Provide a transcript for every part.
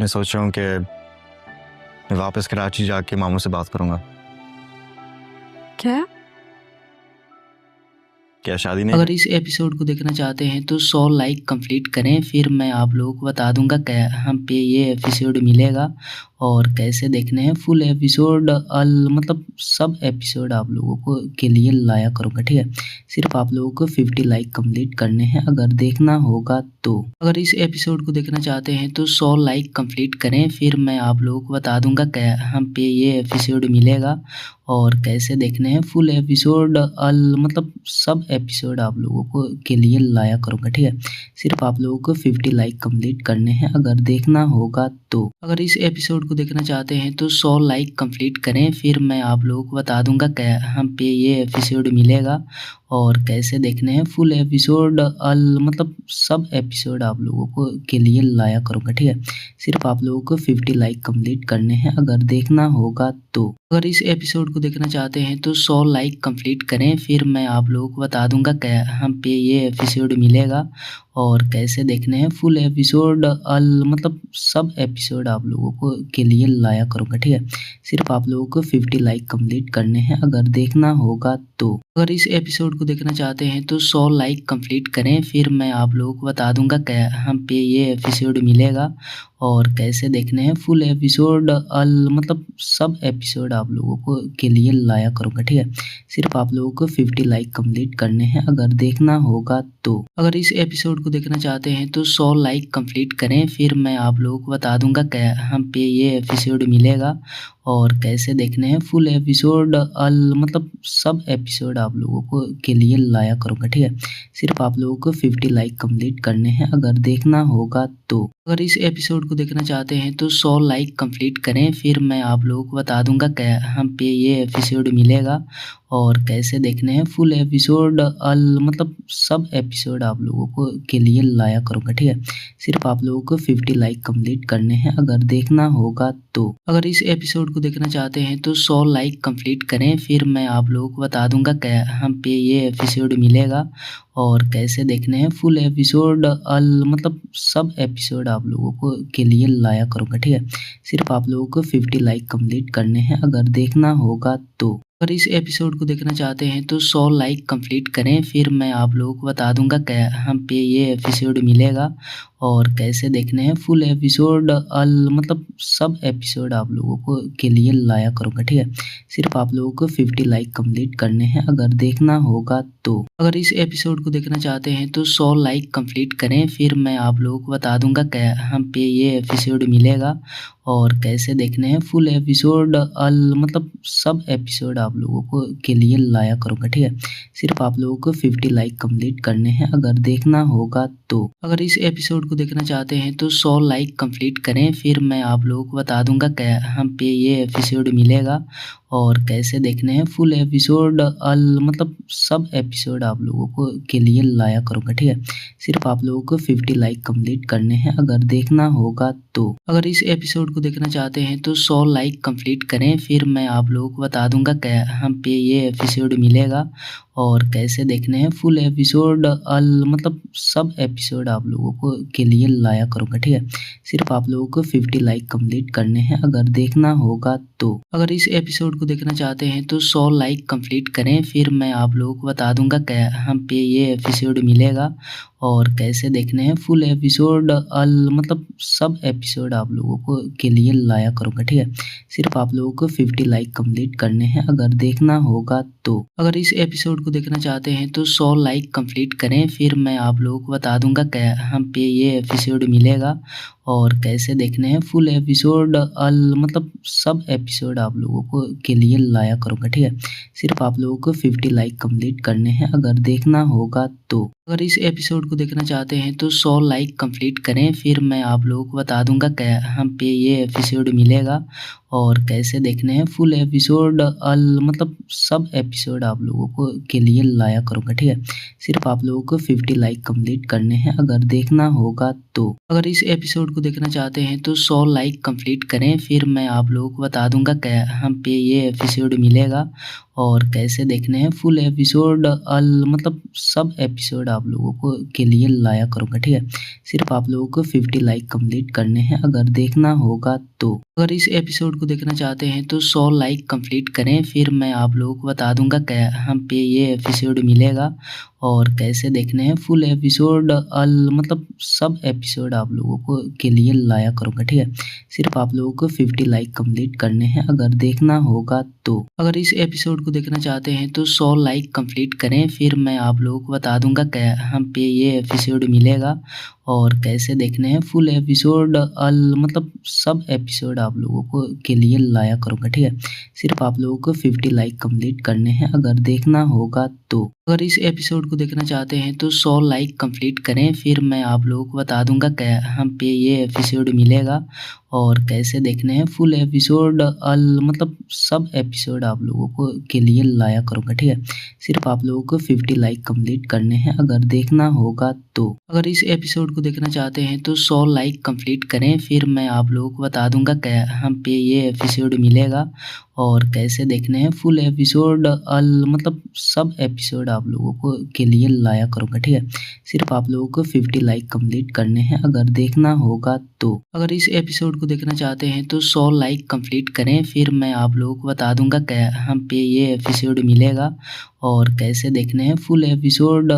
सोच रहा हूँ कि मैं वापस कराची जाके मामू से बात करूँगा। क्या शादी नहीं? अगर इस एपिसोड को देखना चाहते हैं तो 100 लाइक कंप्लीट करें, फिर मैं आप लोगों को बता दूंगा क्या हम पे ये एपिसोड मिलेगा और कैसे देखने हैं फुल एपिसोड। मतलब सब एपिसोड आप लोगों को के लिए लाया करूंगा, ठीक है। सिर्फ आप लोगों को 50 लाइक कंप्लीट करने हैं अगर देखना होगा तो। अगर इस एपिसोड को देखना चाहते हैं तो 100 लाइक कंप्लीट करें, फिर मैं आप लोगों को बता दूंगा क्या हम पे ये एपिसोड मिलेगा और कैसे देखने हैं फुल एपिसोड। मतलब सब एपिसोड आप लोगों को के लिए लाया करूंगा, ठीक है। सिर्फ आप लोगों को 50 लाइक कंप्लीट करने हैं अगर देखना होगा तो। अगर इस एपिसोड को देखना चाहते हैं तो 100 लाइक कंप्लीट करें, फिर मैं आप लोगों को बता दूंगा क्या हम पे ये एपिसोड मिलेगा और कैसे देखने हैं फुल एपिसोड। मतलब सब एपिसोड आप लोगों को के लिए लाया करूंगा, ठीक है। सिर्फ आप लोगों को 50 लाइक कंप्लीट करने हैं अगर देखना होगा तो। अगर इस एपिसोड को देखना चाहते हैं तो 100 लाइक कंप्लीट करें, फिर मैं आप लोगों को बता दूंगा क्या हम पे ये एपिसोड मिलेगा और कैसे देखने हैं फुल एपिसोड। मतलब सब एपिसोड आप लोगों को के लिए लाया करूंगा, ठीक है। सिर्फ आप लोगों को 50 लाइक कंप्लीट करने हैं अगर देखना होगा तो। अगर इस एपिसोड को देखना चाहते हैं तो 100 लाइक कंप्लीट करें, फिर मैं आप लोगों को बता दूंगा क्या हम पे ये एपिसोड मिलेगा और कैसे देखने हैं फुल एपिसोड। मतलब सब एपिसोड आप लोगों को के लिए लाया करूंगा, ठीक है। सिर्फ आप लोगों को 50 लाइक कंप्लीट करने हैं अगर देखना होगा तो। अगर इस एपिसोड को देखना चाहते हैं तो 100 लाइक कंप्लीट करें, फिर मैं आप लोगों को बता दूंगा क्या हम पे ये एपिसोड मिलेगा और कैसे देखने हैं फुल एपिसोड। मतलब सब एपिसोड आप लोगों को के लिए लाया करूंगा, ठीक है। सिर्फ आप लोगों को 50 लाइक कंप्लीट करने हैं अगर देखना होगा तो। अगर इस एपिसोड को देखना चाहते हैं तो 100 लाइक कंप्लीट करें, फिर मैं आप लोगों को बता दूंगा क्या हम पे ये एपिसोड मिलेगा और कैसे देखने हैं फुल एपिसोड। मतलब सब एपिसोड आप लोगों को के लिए लाया करूंगा, ठीक है। सिर्फ आप लोगों को 50 लाइक कंप्लीट करने हैं अगर देखना होगा तो। अगर इस एपिसोड को देखना चाहते हैं तो 100 लाइक कंप्लीट करें, फिर मैं आप लोगों को बता दूंगा क्या हम पे ये एपिसोड मिलेगा और कैसे देखने हैं फुल एपिसोड। मतलब सब एपिसोड आप लोगों को के लिए लाया करूंगा, ठीक है। सिर्फ आप लोगों को 50 लाइक कंप्लीट करने हैं अगर देखना होगा तो। अगर इस एपिसोड को देखना चाहते हैं तो 100 लाइक कंप्लीट करें, फिर मैं आप लोगों को बता दूंगा क्या हम पे ये एपिसोड मिलेगा और कैसे देखने हैं फुल एपिसोड। मतलब सब एपिसोड आप लोगों को के लिए लाया करूंगा, ठीक है। सिर्फ आप लोगों को 50 लाइक कंप्लीट करने हैं अगर देखना होगा तो। अगर इस एपिसोड को देखना चाहते हैं तो 100 लाइक कंप्लीट करें, फिर मैं आप लोगों को बता दूंगा क्या हम पे ये एपिसोड मिलेगा और कैसे देखने हैं फुल एपिसोड। मतलब सब एपिसोड आप लोगों को के लिए लाया करूंगा, ठीक है। सिर्फ आप लोगों को 50 लाइक कंप्लीट करने हैं अगर देखना होगा तो। अगर इस एपिसोड को देखना चाहते हैं तो 100 लाइक कंप्लीट करें, फिर मैं आप लोगों को बता दूंगा क्या हम पे ये एपिसोड मिलेगा और कैसे देखने हैं फुल एपिसोड। मतलब सब एपिसोड आप लोगों को के लिए लाया करूंगा, ठीक है। सिर्फ आप लोगों को 50 लाइक कंप्लीट करने हैं अगर देखना होगा तो। अगर इस एपिसोड को देखना चाहते हैं तो 100 लाइक कंप्लीट करें, फिर मैं आप लोगों को बता दूंगा क्या हम पे ये एपिसोड मिलेगा और कैसे देखने हैं फुल एपिसोड। मतलब सब एपिसोड आप लोगों को के लिए लाया करूंगा, ठीक है। सिर्फ आप लोगों को 50 लाइक कंप्लीट करने हैं अगर देखना होगा तो। अगर इस एपिसोड को देखना चाहते हैं तो 100 लाइक कंप्लीट करें, फिर मैं आप लोगों को बता दूंगा क्या हम पे ये एपिसोड मिलेगा और कैसे देखने हैं फुल एपिसोड। मतलब सब एपिसोड आप लोगों को के लिए लाया करूंगा, ठीक है। सिर्फ आप लोगों को 50 लाइक कंप्लीट करने हैं अगर देखना होगा तो। अगर इस एपिसोड को देखना चाहते हैं तो 100 लाइक कंप्लीट करें, फिर मैं आप लोगों को बता दूंगा क्या हम पे ये एपिसोड मिलेगा और कैसे देखने हैं फुल एपिसोड। मतलब सब एपिसोड आप लोगों को के लिए लाया करूंगा, ठीक है। सिर्फ आप लोगों को 50 लाइक कंप्लीट करने हैं अगर देखना होगा तो। अगर इस एपिसोड को देखना चाहते हैं तो 100 लाइक कंप्लीट करें, फिर मैं आप लोगों को बता दूंगा क्या हम पे ये एपिसोड मिलेगा और कैसे देखने हैं फुल एपिसोड मतलब सब एपिसोड आप लोगों को के लिए लाया करूँगा, ठीक है। सिर्फ आप लोगों को 50 लाइक कंप्लीट करने हैं अगर देखना होगा तो। अगर इस एपिसोड को देखना चाहते हैं तो 100 लाइक कंप्लीट करें, फिर मैं आप लोगों को बता दूंगा क्या हम पे ये एपिसोड मिलेगा और कैसे देखने हैं फुल एपिसोड मतलब सब एपिसोड आप लोगों को के लिए लाया करूँगा, ठीक है। सिर्फ आप लोगों को 50 लाइक कंप्लीट करने हैं अगर देखना होगा तो। अगर इस एपिसोड को देखना चाहते हैं तो 100 लाइक कंप्लीट करें, फिर मैं आप लोगों को बता दूंगा क्या हम पे ये एपिसोड मिलेगा और कैसे देखने हैं फुल एपिसोड मतलब सब एपिसोड आप लोगों को के लिए लाया करूँगा, ठीक है। सिर्फ आप लोगों को 50 लाइक कंप्लीट करने हैं अगर देखना होगा तो। अगर इस एपिसोड को देखना चाहते हैं तो 100 लाइक कंप्लीट करें, फिर मैं आप लोगों को बता दूंगा क्या हम पे ये एपिसोड मिलेगा और कैसे देखने हैं फुल एपिसोड मतलब सब एपिसोड आप लोगों को के लिए लाया करूँगा, ठीक है। सिर्फ आप लोगों को 50 लाइक कंप्लीट करने हैं अगर देखना होगा तो। अगर इस एपिसोड को देखना चाहते हैं तो 100 लाइक कंप्लीट करें, फिर मैं आप लोगों को बता दूंगा क्या हम पे ये एपिसोड मिलेगा और कैसे देखने हैं फुल एपिसोड मतलब सब एपिसोड आप लोगों को के लिए लाया करूँगा, ठीक है। सिर्फ आप लोगों को 50 लाइक कंप्लीट करने हैं अगर देखना होगा तो। अगर इस एपिसोड को देखना चाहते हैं तो 100 लाइक कंप्लीट करें, फिर मैं आप लोगों को बता दूंगा क्या हम पे ये एपिसोड मिलेगा और कैसे देखने हैं फुल एपिसोड मतलब सब एपिसोड आप लोगों को के लिए लाया करूँगा, ठीक है। सिर्फ आप लोगों को 50 लाइक कंप्लीट करने हैं अगर देखना होगा तो। अगर इस एपिसोड को देखना चाहते हैं तो 100 लाइक कंप्लीट करें, फिर मैं आप लोगों को बता दूंगा क्या हम पे ये एपिसोड मिलेगा और कैसे देखने हैं फुल एपिसोड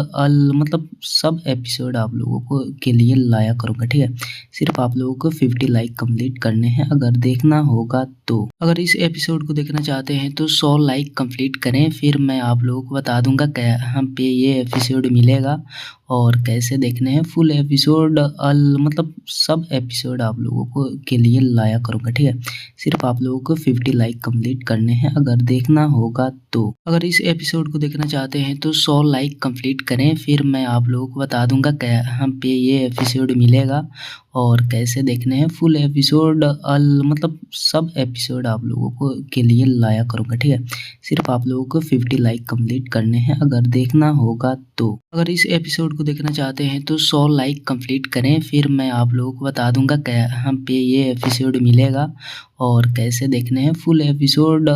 मतलब सब एपिसोड आप लोगों को के लिए लाया करूँगा, ठीक है। सिर्फ आप लोगों को 50 लाइक कंप्लीट करने हैं अगर देखना होगा तो। अगर इस एपिसोड को देखना चाहते हैं तो 100 लाइक कंप्लीट करें, फिर मैं आप लोगों को बता दूंगा क्या हम पे ये एपिसोड मिलेगा और कैसे देखने हैं फुल एपिसोड मतलब सब एपिसोड आप लोगों को के लिए लाया करूँगा, ठीक है। सिर्फ आप लोगों को 50 लाइक कंप्लीट करने हैं अगर देखना होगा तो। अगर इस एपिसोड को देखना चाहते हैं तो 100 लाइक कंप्लीट करें, फिर मैं आप लोगों को बता दूंगा क्या हम पे ये एपिसोड मिलेगा और कैसे देखने हैं फुल एपिसोड मतलब सब एपिसोड आप लोगों को के लिए लाया करूँगा, ठीक है। सिर्फ आप लोगों को 50 लाइक कंप्लीट करने हैं अगर देखना होगा तो। अगर इस एपिसोड को देखना चाहते हैं तो 100 लाइक कंप्लीट करें, फिर मैं आप लोगों को बता दूंगा क्या हम पे ये एपिसोड मिलेगा और कैसे देखने हैं फुल एपिसोड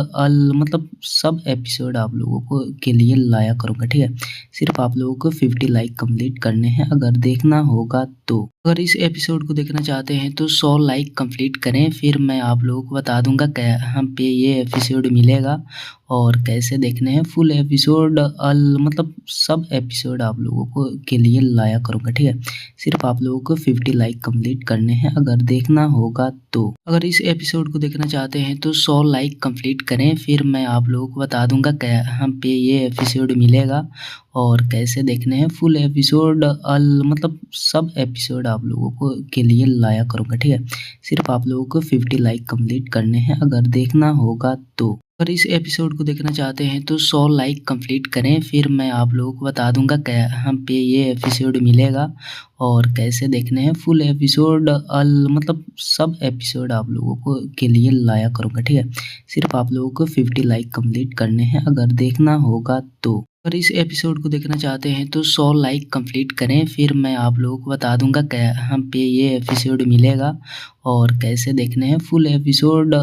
मतलब सब एपिसोड आप लोगों को के लिए लाया करूँगा, ठीक है। सिर्फ आप लोगों को 50 लाइक कंप्लीट करने हैं अगर देखना होगा तो। अगर इस एपिसोड को देखना चाहते हैं तो 100 लाइक कंप्लीट करें, फिर मैं आप लोगों को बता दूंगा क्या हम पे ये एपिसोड मिलेगा और कैसे देखने हैं फुल एपिसोड मतलब सब एपिसोड आप लोगों को के लिए लाया करूँगा, ठीक है। सिर्फ आप लोगों को 50 लाइक कंप्लीट करने हैं अगर देखना होगा तो। अगर इस एपिसोड को देखना चाहते हैं तो 100 लाइक कंप्लीट करें, फिर मैं आप लोगों को बता दूंगा क्या हम पे ये एपिसोड मिलेगा और कैसे देखने हैं फुल एपिसोड मतलब सब एपिसोड आप लोगों को के लिए लाया करूँगा, ठीक है। सिर्फ आप लोगों को 50 लाइक कंप्लीट करने हैं अगर देखना होगा तो। अगर इस एपिसोड को देखना चाहते हैं तो 100 लाइक कंप्लीट करें, फिर मैं आप लोगों को बता दूंगा क्या हम पे ये एपिसोड मिलेगा और कैसे देखने हैं फुल एपिसोड मतलब सब एपिसोड आप लोगों को के लिए लाया करूँगा, ठीक है। सिर्फ आप लोगों को 50 लाइक कंप्लीट करने हैं अगर देखना होगा तो। अगर इस एपिसोड को देखना चाहते हैं तो 100 लाइक कंप्लीट करें, फिर मैं आप लोगों को बता दूंगा क्या हम पे ये एपिसोड मिलेगा और कैसे देखने हैं फुल एपिसोड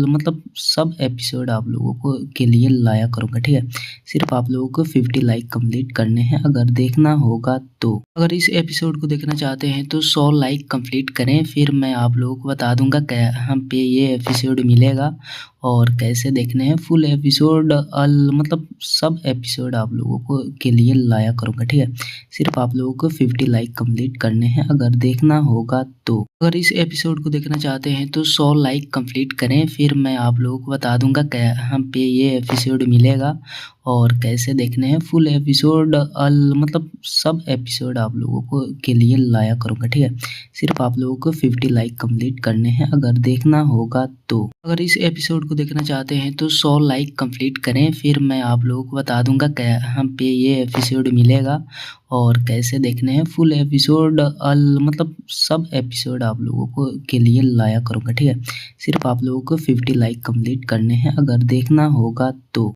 मतलब सब एपिसोड आप लोगों को के लिए लाया करूँगा, ठीक है। सिर्फ आप लोगों को 50 लाइक कंप्लीट करने हैं अगर देखना होगा तो। अगर इस एपिसोड को देखना चाहते हैं तो 100 लाइक कंप्लीट करें, फिर मैं आप लोगों को बता दूंगा क्या हम पे ये एपिसोड मिलेगा और कैसे देखने हैं फुल एपिसोड मतलब सब एपिसोड आप लोगों को के लिए लाया करूँगा, ठीक है। सिर्फ आप लोगों को 50 लाइक कंप्लीट करने हैं अगर देखना होगा तो। अगर इस एपिसोड को देखना चाहते हैं तो 100 लाइक कंप्लीट करें, फिर मैं आप लोगों को बता दूंगा क्या हम पे ये एपिसोड मिलेगा और कैसे देखने हैं फुल एपिसोड मतलब सब एपिसोड आप लोगों को के लिए लाया करूँगा, ठीक है। सिर्फ आप लोगों को 50 लाइक कंप्लीट करने हैं अगर देखना होगा तो अगर इस एपिसोड को देखना चाहते हैं तो 100 लाइक कंप्लीट करें, फिर मैं आप लोगों को बता दूंगा क्या हम पे ये एपिसोड मिलेगा और कैसे देखने हैं फुल एपिसोड। मतलब सब एपिसोड आप लोगों को के लिए लाया करूँगा, ठीक है। सिर्फ आप लोगों को 50 लाइक कंप्लीट करने हैं अगर देखना होगा तो।